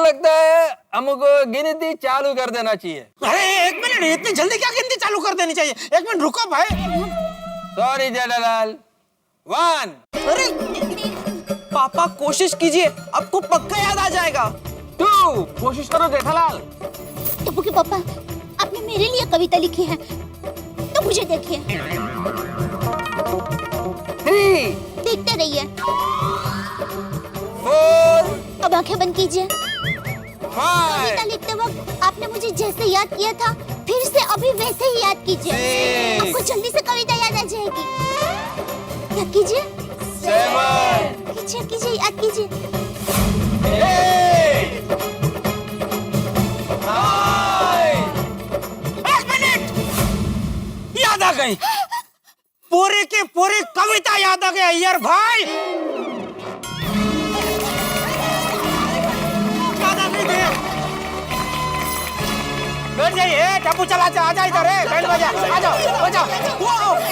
लगता है हमको गिनती चालू कर देना चाहिए। अरे एक मिनट, इतनी जल्दी क्या गिनती चालू कर देनी चाहिए? एक मिनट रुको भाई। सॉरी जेठालाल। 1। अरे पापा कोशिश कीजिए, आपको पक्का याद आ जाएगा। 2। कोशिश करो जेठालाल। टप्पू के पापा, आपने मेरे लिए कविता लिखी है, तो मुझे देखिए। 3। देखते रहिए। 4। अब आंखें बंद कीजिए। 5। कविता लिखते वक्त आपने मुझे जैसे याद किया था, फिर से अभी वैसे ही याद कीजिए। आपको जल्दी से कविता याद आ जाएगी। याद कीजिए। 7। कीजिए कीजिए, याद कीजिए। 8। 9। एक मिनट, याद आ गई। पूरी की पूरी कविता याद आ गई यार भाई। याद आ गई। बैठ जाइए, टप्पू चला आ जा इधर है, बैंड बजा, आ जाओ, बजाओ।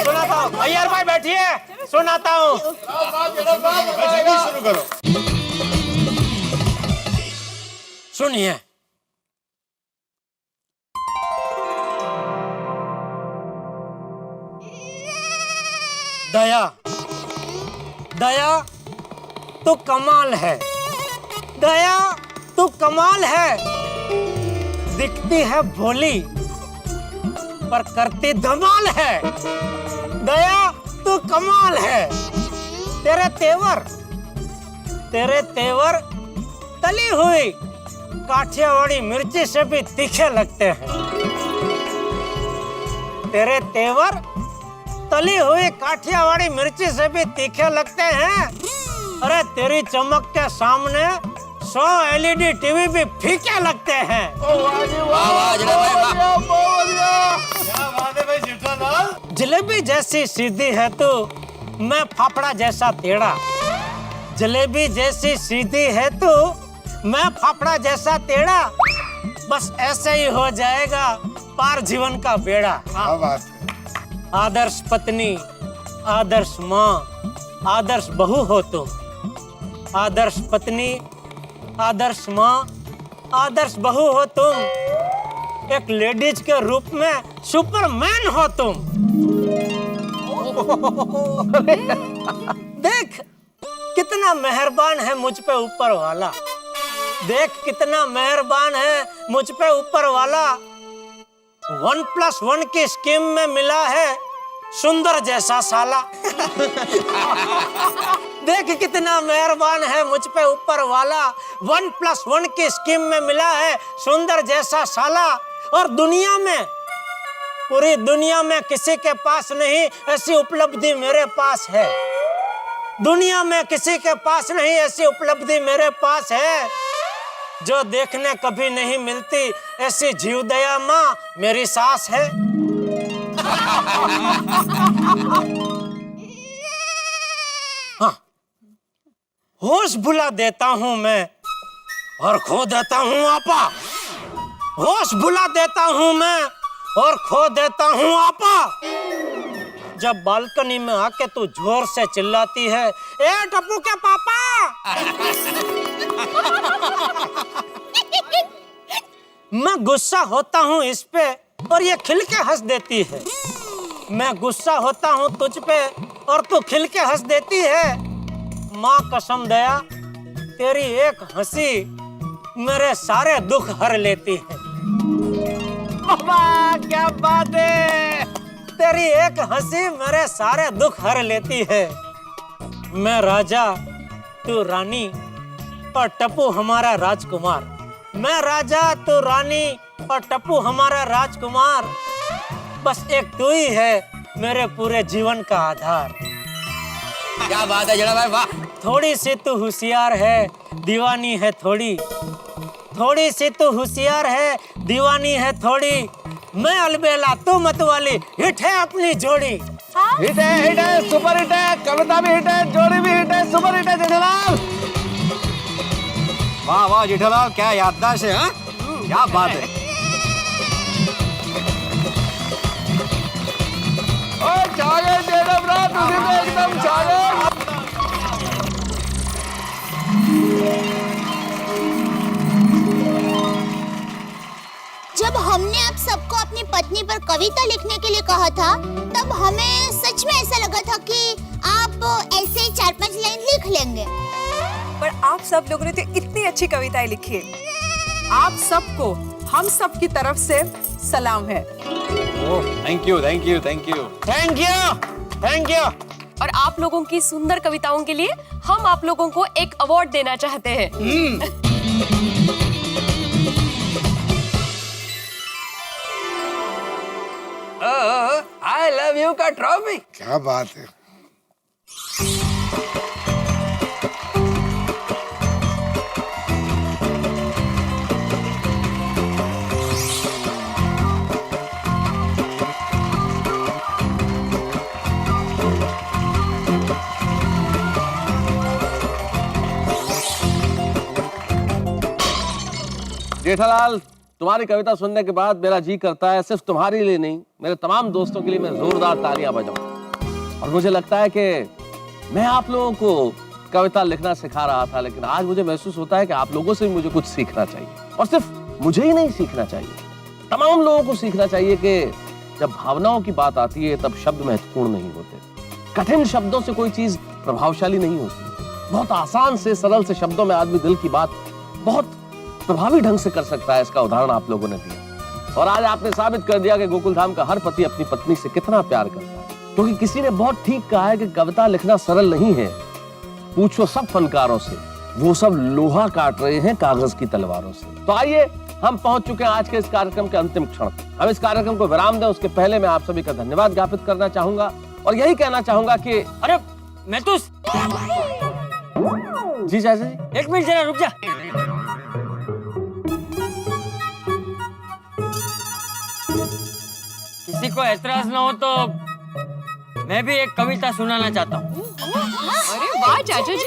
सुनाता हूँ अय्यर भाई, बैठिए, सुनाता हूँ। शुरू करो। सुनिए। दया, दया तो कमाल है, दया तो कमाल है। दिखती है भोली पर करती धमाल है। दया तो कमाल है। तेरे तेवर तली हुई काठियावाड़ी मिर्ची से भी तीखे लगते हैं। तेरे तेवर तली हुई काठियावाड़ी मिर्ची से भी तीखे लगते हैं। अरे तेरी चमक के सामने 100 LED टीवी भी फीके लगते हैं। जलेबी जैसी सीधी है तू, मैं फाफड़ा जैसा टेढ़ा। जलेबी जैसी सीधी है तू, मैं फाफड़ा जैसा टेढ़ा। बस ऐसे ही हो जाएगा पार जीवन का बेड़ा। क्या बात है। आदर्श पत्नी, आदर्श माँ, आदर्श बहू हो तुम। आदर्श पत्नी, आदर्श माँ, आदर्श बहू हो तुम। एक लेडीज के रूप में सुपरमैन हो तुम। देख कितना मेहरबान है मुझ पे ऊपर वाला। देख कितना मेहरबान है मुझ पे ऊपर वाला। 1+1 की स्कीम में मिला है सुंदर जैसा साला। देख कितना मेहरबान है मुझ पे ऊपर वाला। 1+1 की स्कीम में मिला है सुंदर जैसा साला। और दुनिया में, पूरी दुनिया में किसी के पास नहीं ऐसी उपलब्धि मेरे पास है। दुनिया में किसी के पास नहीं ऐसी उपलब्धि मेरे पास है। जो देखने कभी नहीं मिलती ऐसी जीवदया माँ मेरी सास है। हाँ, होश भुला देता हूँ मैं और खो देता हूँ आपा। होश भुला देता हूँ मैं और खो देता हूँ आपा। जब बालकनी में आके तू जोर से चिल्लाती है, ए टप्पू के पापा। मैं गुस्सा होता हूँ इस पे और ये खिल के हंस देती है। मैं गुस्सा होता हूँ तुझ पे और तू खिल के हंस देती है। माँ कसम दया, तेरी एक हंसी मेरे सारे दुख हर लेती है। बाबा क्या बात है। तेरी एक हंसी मेरे सारे दुख हर लेती है। मैं राजा, तू रानी और टप्पू हमारा राजकुमार। मैं राजा, तू रानी और टप्पू हमारा राजकुमार। बस एक तू ही है मेरे पूरे जीवन का आधार। क्या बात है जेठा भाई, वाह। थोड़ी सी तू होशियार है, दीवानी है थोड़ी। थोड़ी सी तू होशियार है, दीवानी है थोड़ी। मैं अलबेला, तू मतवाली, हिट है अपनी जोड़ी। हिट है, सुपर हिट है, कविता भी हिट है, जोड़ी भी हिट है, सुपर हिट है जेठालाल। वाह वाह जेठालाल, क्या याददाश्त है। क्या बात है। छा गए जेठा, तुझे तो एकदम छा गए। कविता लिखने के लिए कहा था तब हमें सच में ऐसा लगा था कि आप ऐसे 4-5 लाइन लिख लेंगे। पर आप सब लोगों ने तो इतनी अच्छी कविताएं लिखी है। आप सबको हम सब की तरफ से सलाम है। Thank you thank you thank you thank you, thank you. और आप लोगों की सुंदर कविताओं के लिए हम आप लोगों को एक अवार्ड देना चाहते हैं। आई लव यू का ट्रॉफी। क्या बात है। जेठालाल, तुम्हारी कविता सुनने के बाद मेरा जी करता है सिर्फ तुम्हारे लिए नहीं, मेरे तमाम दोस्तों के लिए मैं जोरदार तालियां बजाऊं। और मुझे लगता है कि मैं आप लोगों को कविता लिखना सिखा रहा था, लेकिन आज मुझे महसूस होता है कि आप लोगों से भी मुझे कुछ सीखना चाहिए। और सिर्फ मुझे ही नहीं सीखना चाहिए, तमाम लोगों को सीखना चाहिए कि जब भावनाओं की बात आती है तब शब्द महत्वपूर्ण नहीं होते। कठिन शब्दों से कोई चीज प्रभावशाली नहीं होती। बहुत आसान से सरल से शब्दों में आदमी दिल की बात बहुत प्रभावी ढंग से कर सकता है। इसका उदाहरण आप लोगों ने दिया और आज आपने साबित कर दिया कि गोकुल धाम का हर पति अपनी पत्नी से कितना प्यार करता है। क्योंकि किसी ने बहुत ठीक कहा है कि कविता लिखना सरल नहीं है। पूछो सब फनकारों से, वो सब लोहा काट रहे हैं कागज की तलवारों से। तो आइए, हम पहुंच चुके हैं आज के इस कार्यक्रम के अंतिम क्षण। हम इस कार्यक्रम को विराम दें उसके पहले मैं आप सभी का धन्यवाद ज्ञापित करना चाहूंगा और यही कहना चाहूंगा कि अरे मैं तो जी चाचा जी, एक मिनट जरा रुक जा। किसी को एतराज ना हो तो मैं भी एक कविता सुनाना चाहता हूँ। अरे वाह चाचा जी,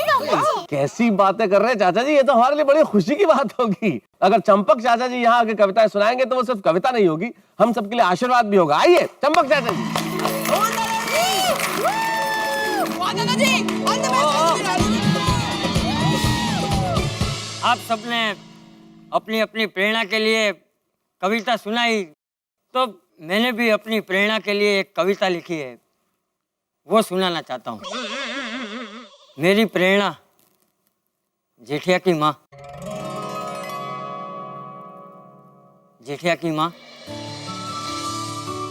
कैसी बातें कर रहे हैं चाचा जी, ये तो हमारे लिए बड़ी खुशी की बात होगी। अगर चंपक चाचा जी यहाँ आके कविताएं सुनाएंगे तो वो सिर्फ कविता नहीं होगी, हम सबके लिए आशीर्वाद भी होगा। आइए चंपक चाचा जी। आप सबने अपनी अपनी प्रेरणा के लिए कविता सुनाई, तो मैंने भी अपनी प्रेरणा के लिए एक कविता लिखी है, वो सुनाना चाहता हूँ। मेरी प्रेरणा जेठिया की माँ। जेठिया की माँ,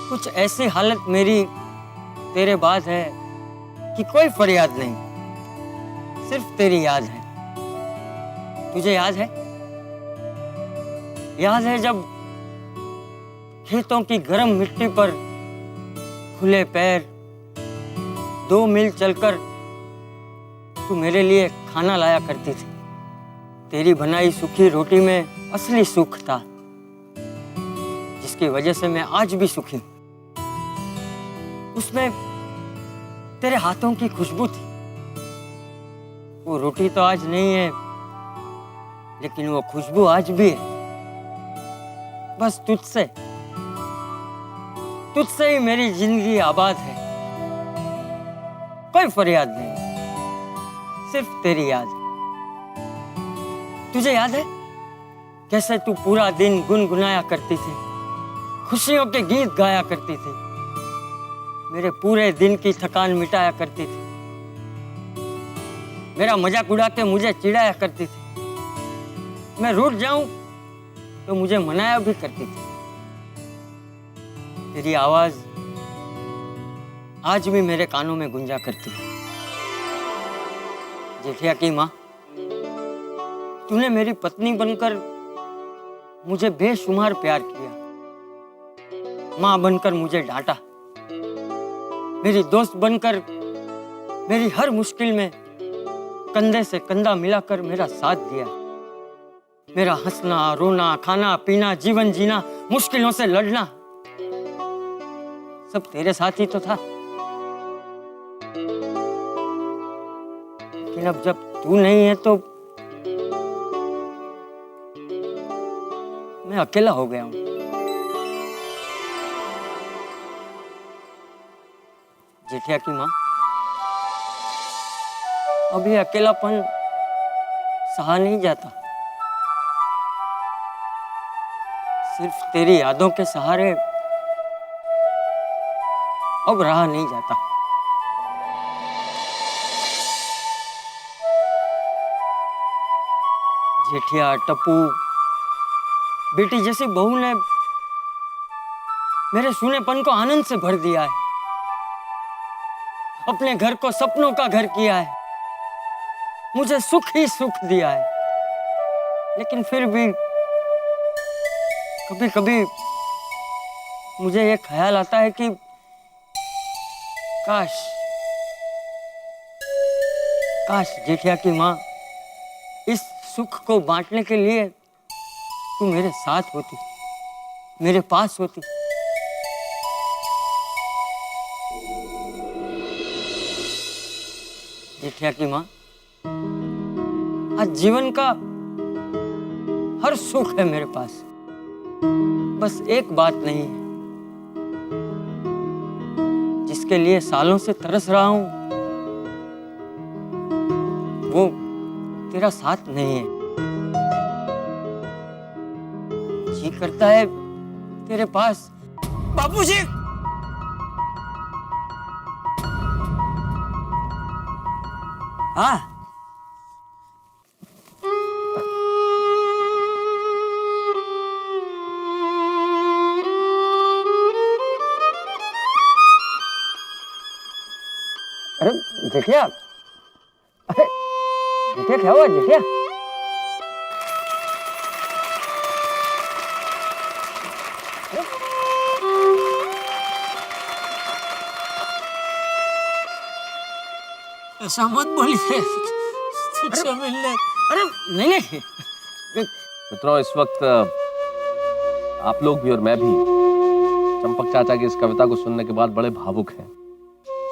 कुछ ऐसी हालत मेरी तेरे बाद है कि कोई फरियाद नहीं, सिर्फ तेरी याद है। तुझे याद है? याद है जब खेतों की गर्म मिट्टी पर खुले पैर 2 मील चलकर तू मेरे लिए खाना लाया करती थी। तेरी बनाई सूखी रोटी में असली सुख था, जिसकी वजह से मैं आज भी सुखी हूं। उसमें तेरे हाथों की खुशबू थी। वो रोटी तो आज नहीं है, लेकिन वो खुशबू आज भी है। बस तुझसे ही मेरी जिंदगी आबाद है। कोई फरियाद नहीं, सिर्फ तेरी याद है। तुझे याद है कैसे तू पूरा दिन गुनगुनाया करती थी, खुशियों के गीत गाया करती थी, मेरे पूरे दिन की थकान मिटाया करती थी, मेरा मजाक उड़ा के मुझे चिढ़ाया करती थी, मैं रूठ जाऊं तो मुझे मनाया भी करती थी। तेरी आवाज आज भी मेरे कानों में गुंजा करती है। जेठिया की माँ, तूने मेरी पत्नी बनकर मुझे बेशुमार प्यार किया। माँ बनकर मुझे डांटा, मेरी दोस्त बनकर मेरी हर मुश्किल में कंधे से कंधा मिलाकर मेरा साथ दिया। मेरा हंसना, रोना, खाना पीना, जीवन जीना, मुश्किलों से लड़ना, सब तेरे साथ ही तो था। लेकिन अब जब तू नहीं है तो मैं अकेला हो गया हूं। जेठिया की माँ, अब ये अकेलापन सहा नहीं जाता। सिर्फ तेरी यादों के सहारे अब रहा नहीं जाता। जेठिया, टप्पू, बेटी जैसी बहू ने मेरे सूनेपन को आनंद से भर दिया है, अपने घर को सपनों का घर किया है, मुझे सुख ही सुख दिया है। लेकिन फिर भी कभी कभी मुझे ये ख्याल आता है कि काश काश जेठिया की माँ इस सुख को बांटने के लिए तू मेरे साथ होती, मेरे पास होती। जेठिया की माँ, आज जीवन का हर सुख है मेरे पास, बस एक बात नहीं है जिसके लिए सालों से तरस रहा हूं, वो तेरा साथ नहीं है। जी करता है तेरे पास। बाबूजी, हाँ, अरे जेठिया, अरे जेठिया क्या हुआ जेठिया? ऐसा मत बोलिए, तुझसे मिलने। अरे नहीं नहीं, मित्रों, इस वक्त आप लोग भी और मैं भी चंपक चाचा की इस कविता को सुनने के बाद बड़े भावुक हैं।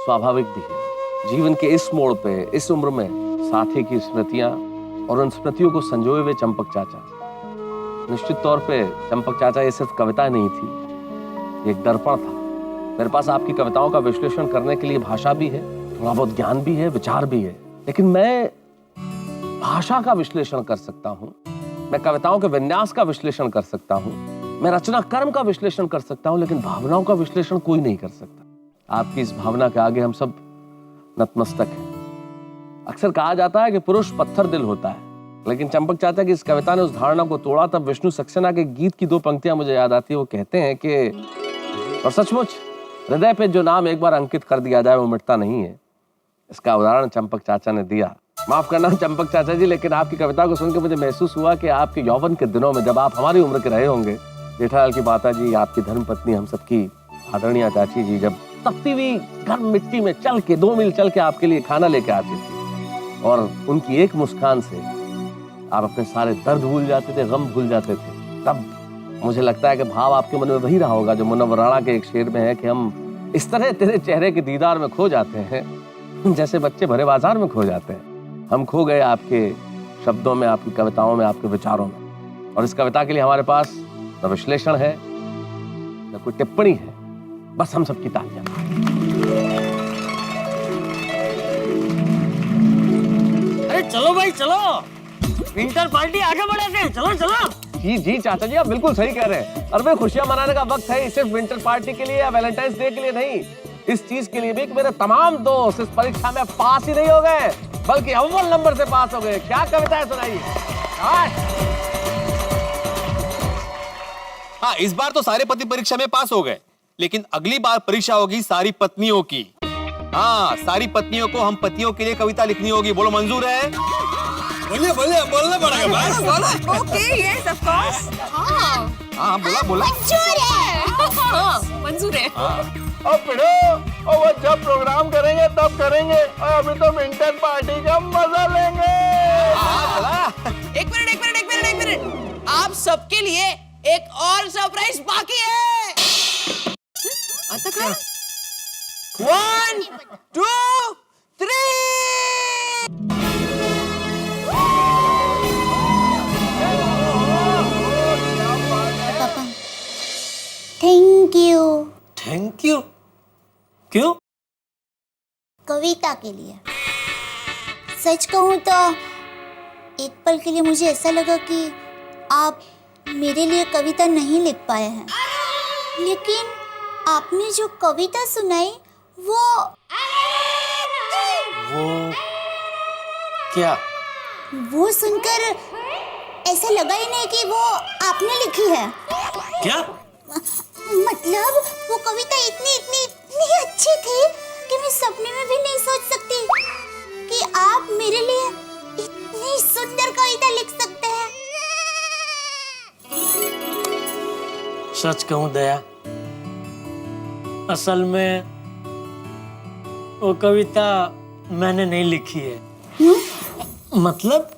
स्वाभाविक भी है, जीवन के इस मोड़ पे, इस उम्र में साथी की स्मृतियां और उन स्मृतियों को संजोए हुए चंपक चाचा। निश्चित तौर पे चंपक चाचा ये सिर्फ कविता नहीं थी, ये एक दर्पण था। मेरे पास आपकी कविताओं का विश्लेषण करने के लिए भाषा भी है, थोड़ा बहुत ज्ञान भी है, विचार भी है, लेकिन मैं भाषा का विश्लेषण कर सकता हूं, मैं कविताओं के विन्यास का विश्लेषण कर सकता हूं, मैं रचना कर्म का विश्लेषण कर सकता हूं, लेकिन भावनाओं का विश्लेषण कोई नहीं कर सकता। आपकी इस भावना के आगे हम सब नतमस्तक हैं। अक्सर कहा जाता है कि पुरुष पत्थर दिल होता है, लेकिन चंपक चाचा की इस कविता ने उस धारणा को तोड़ा। तब विष्णु सक्सेना के गीत की दो पंक्तियां मुझे याद आती है। वो कहते हैं कि और सचमुच हृदय पे जो नाम एक बार अंकित कर दिया जाए वो मिटता नहीं है। इसका उदाहरण चंपक चाचा ने दिया। माफ करना चंपक चाचा जी, लेकिन आपकी कविता को सुनकर मुझे महसूस हुआ कि आपके यौवन के दिनों में जब आप हमारी उम्र के रहे होंगे, जेठालाल की माता जी, आपकी धर्मपत्नी, हम सबकी आदरणीय चाची जी, जब तपती हुई गर्म मिट्टी में चल के 2 मील चल के आपके लिए खाना लेके आती थी, और उनकी एक मुस्कान से आप अपने सारे दर्द भूल जाते थे, गम भूल जाते थे। तब मुझे लगता है कि भाव आपके मन में वही रहा होगा जो मुन्नवर राणा के एक शेर में है कि हम इस तरह तेरे चेहरे के दीदार में खो जाते हैं जैसे बच्चे भरे बाजार में खो जाते हैं। हम खो गए आपके शब्दों में, आपकी कविताओं में, आपके विचारों में। और इस कविता के लिए हमारे पास न विश्लेषण है, न कोई टिप्पणी है, बस हम सबकी तालियां। अरे चलो भाई चलो, विंटर पार्टी आगे बढ़ाते हैं, चलो चलो। जी जी चाचा जी, आप बिल्कुल सही कह रहे हैं। अरे खुशियां मनाने का वक्त है, सिर्फ विंटर पार्टी के लिए या वैलेंटाइंस डे के लिए नहीं, इस चीज के लिए भी कि मेरे तमाम दोस्त इस परीक्षा में पास ही नहीं हो गए, बल्कि अव्वल नंबर से पास हो गए। क्या कविताएं सुनाई। हाँ, इस बार तो सारे पति परीक्षा में पास हो गए, लेकिन अगली बार परीक्षा होगी सारी पत्नियों की। हाँ, सारी पत्नियों को हम पतियों के लिए कविता लिखनी होगी। बोलो मंजूर है? बोलिए बोलिए, बोलना पड़ेगा। Okay, yes of course. हाँ बोला बोला। मंजूर है। अब पिढ़ो, वो जब प्रोग्राम करेंगे तब करेंगे, और अभी तो विंटर पार्टी का मजा लेंगे। एक मिनट, आप सबके लिए एक और सरप्राइज बाकी है। आता क्या? 1, 2, 3। पापा, थैंक यू। Thank you. क्यों? कविता के लिए। सच कहूँ तो एक पल के लिए मुझे ऐसा लगा कि आप मेरे लिए कविता नहीं लिख पाए हैं, लेकिन आपने जो कविता सुनाई वो क्या? वो सुनकर ऐसा लगा ही नहीं कि वो आपने लिखी है। क्या? मतलब वो कविता इतनी इतनी इतनी अच्छी थी कि मैं सपने में भी नहीं सोच सकती कि आप मेरे लिए इतनी सुंदर कविता लिख सकते हैं। सच कहूं दया, असल में वो कविता मैंने नहीं लिखी है। मतलब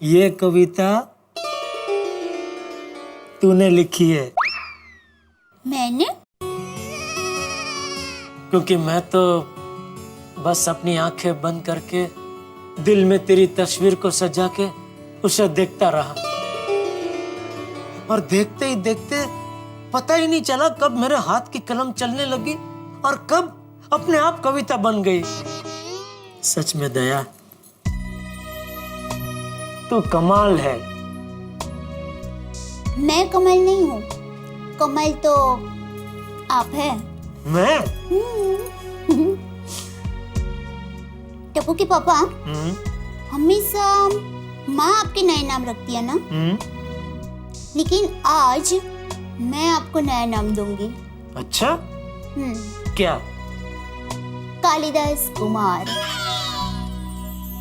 ये कविता तूने लिखी है। मैंने? क्योंकि मैं तो बस अपनी आंखें बंद करके दिल में तेरी तस्वीर को सजा के उसे देखता रहा, और देखते ही देखते पता ही नहीं चला कब मेरे हाथ की कलम चलने लगी और कब अपने आप कविता बन गई। सच में दया, तू कमाल है। मैं कमल नहीं हूँ, कमल तो आप हैं। मैं? टप्पू के पापा, हमेशा माँ आपके नए नाम रखती है ना? लेकिन आज मैं आपको नया नाम दूंगी। अच्छा? क्या? कालिदास कुमार।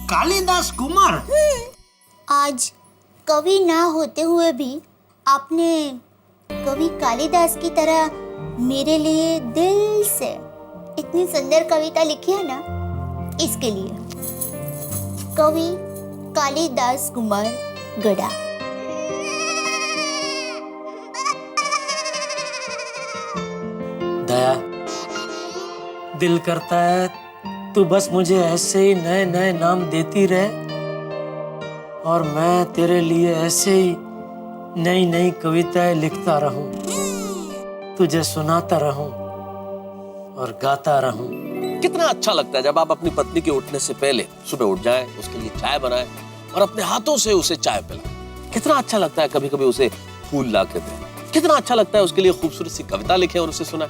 कालिदास कुमार? आज कवि ना होते हुए भी आपने कवि कालिदास की तरह मेरे लिए दिल से इतनी सुंदर कविता लिखी है ना, इसके लिए कवि कालिदास कुमार गड़ा। दया, दिल करता है तू बस मुझे ऐसे ही नए नए नाम देती रहे और मैं तेरे लिए ऐसे ही नई नई कविताएं लिखता रहूं, तुझे सुनाता रहूं और गाता रहूं। कितना अच्छा लगता है जब आप अपनी पत्नी के उठने से पहले सुबह उठ जाएं, उसके लिए चाय बनाएं और अपने हाथों से उसे चाय पिलाएं। कितना अच्छा लगता है कभी कभी उसे फूल ला के दें। कितना अच्छा लगता है उसके लिए खूबसूरत सी कविता लिखें और उसे सुनाएं।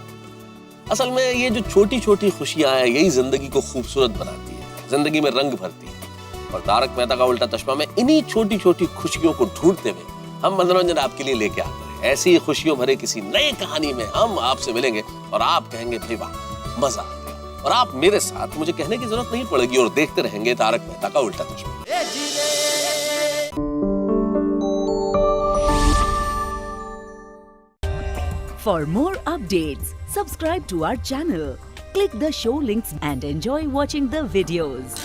असल में ये जो छोटी छोटी खुशियां हैं, यही जिंदगी को खूबसूरत बनाती है, जिंदगी में रंग भरती है। और तारक मेहता का उल्टा चश्मा में इन्हीं छोटी छोटी खुशियों को ढूंढते हुए हम मनोरंजन आपके लिए लेके आते हैं। ऐसी ही खुशियों भरे किसी नई कहानी में हम आपसे मिलेंगे और आप कहेंगे भाई वाह, मजा आ गया। और आप मेरे साथ, मुझे कहने की जरूरत नहीं पड़ेगी, और देखते रहेंगे तारक मेहता का उल्टा चश्मा। For more updates, subscribe to our channel, click the show links and enjoy watching the videos.